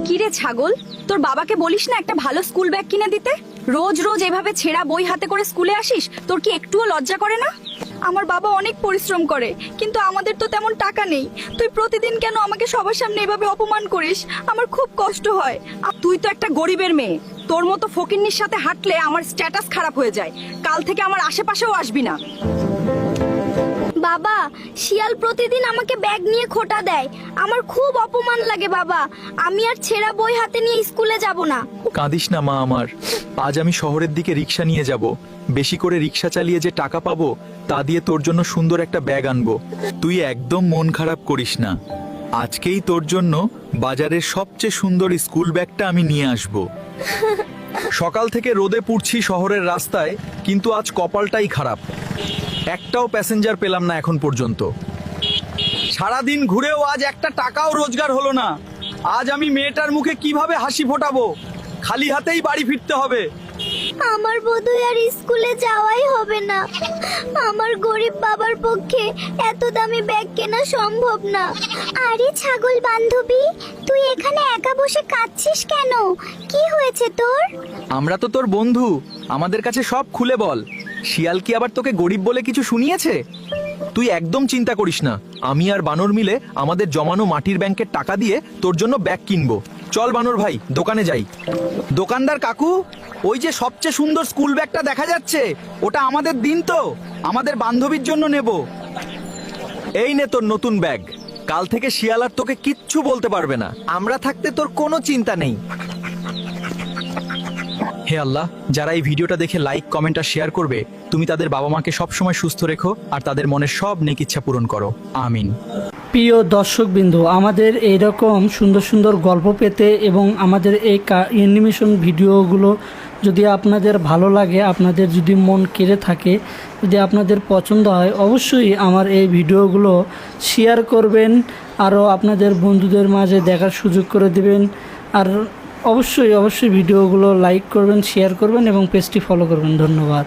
কিরে ছাগল, তোর বাবাকে বলিস না একটা ভালো স্কুল ব্যাগ কিনে দিতে? রোজ রোজ এভাবে ছেঁড়া বই হাতে করে স্কুলে আসিস, তোর কি একটুও লজ্জা করে না? আমার বাবা অনেক পরিশ্রম করে, কিন্তু আমাদের তো তেমন টাকা নেই। তুই প্রতিদিন কেন আমাকে সবার সামনে এভাবে অপমান করিস? আমার খুব কষ্ট হয়। তুই তো একটা গরিবের মেয়ে, তোর মতো ফকিন্নির সাথে হাঁটলে আমার স্ট্যাটাস খারাপ হয়ে যায়। কাল থেকে আমার আশেপাশেও আসবি না। বাবা, শিয়াল প্রতিদিন আমাকে ব্যাগ নিয়ে খোঁটা দেয়, আমার খুব অপমান লাগে বাবা। আমি আর ছেঁড়া বই হাতে নিয়ে স্কুলে যাব না। কাঁদিস না মা আমার, আজ আমি শহরের দিকে রিক্সা নিয়ে যাব। বেশি করে রিক্সা চালিয়ে যে টাকা পাবো তা দিয়ে তোর জন্য সুন্দর একটা ব্যাগ আনবো। তুই একদম মন খারাপ করিস না, আজকেই তোর জন্য বাজারের সবচেয়ে সুন্দর স্কুল ব্যাগটা আমি নিয়ে আসব। সকাল থেকে রোদে পুড়ছি শহরের রাস্তায়, কিন্তু আজ কপালটাই খারাপ, একটাও প্যাসেঞ্জার পেলাম না এখন পর্যন্ত। সারাদিন ঘুরেও আজ একটা টাকাও রোজগার হলো না। আজ আমি মেয়েটার মুখে কিভাবে হাসি ফোটাবো? খালি হাতেই বাড়ি ফিরতে হবে। আমার বোধহয় আর স্কুলে যাওয়াই হবে না। আমার গরিব বাবার পক্ষে এত দামি ব্যাগ কেনা সম্ভব না। আরে ছাগল বান্ধবী, তুই এখানে একা বসে কাঁদছিস কেন? কি হয়েছে তোর? আমরা তো তোর বন্ধু, আমাদের কাছে সব খুলে বল। শিয়াল কি আবার তোকে গরিব বলে কিছু শুনিয়েছে? তুই একদম চিন্তা করিস না, আমি আর বানর মিলে আমাদের জমানো মাটির ব্যাংকের টাকা দিয়ে তোর জন্য ব্যাগ কিনবো। চল বানর ভাই, দোকানে যাই। দোকানদার কাকু, ওই যে সবচেয়ে সুন্দর স্কুল ব্যাগটা দেখা যাচ্ছে, ওটা আমাদের দিন তো, আমাদের বান্ধবীর জন্য নেব। এই নে তোর নতুন ব্যাগ, কাল থেকে শিয়াল আর তোকে কিচ্ছু বলতে পারবে না। আমরা থাকতে তোর কোনো চিন্তা নেই। হে আল্লাহ, যারা এই ভিডিওটা দেখে লাইক, কমেন্ট আর শেয়ার করবে, তুমি তাদের বাবা মাকে সবসময় সুস্থ রেখো আর তাদের মনের সব নেক ইচ্ছা পূরণ করো, আমিন। প্রিয় দর্শকবৃন্দ, আমাদের এইরকম সুন্দর সুন্দর গল্প পেতে এবং আমাদের এই অ্যানিমেশন ভিডিওগুলো যদি আপনাদের ভালো লাগে, আপনাদের যদি মন কেড়ে থাকে, যদি আপনাদের পছন্দ হয়, অবশ্যই আমার এই ভিডিওগুলো শেয়ার করবেন, আরও আপনাদের বন্ধুদের মাঝে দেখার সুযোগ করে দেবেন। আর অবশ্যই ভিডিওগুলো লাইক করবেন, শেয়ার করবেন এবং পেজটি ফলো করবেন। ধন্যবাদ।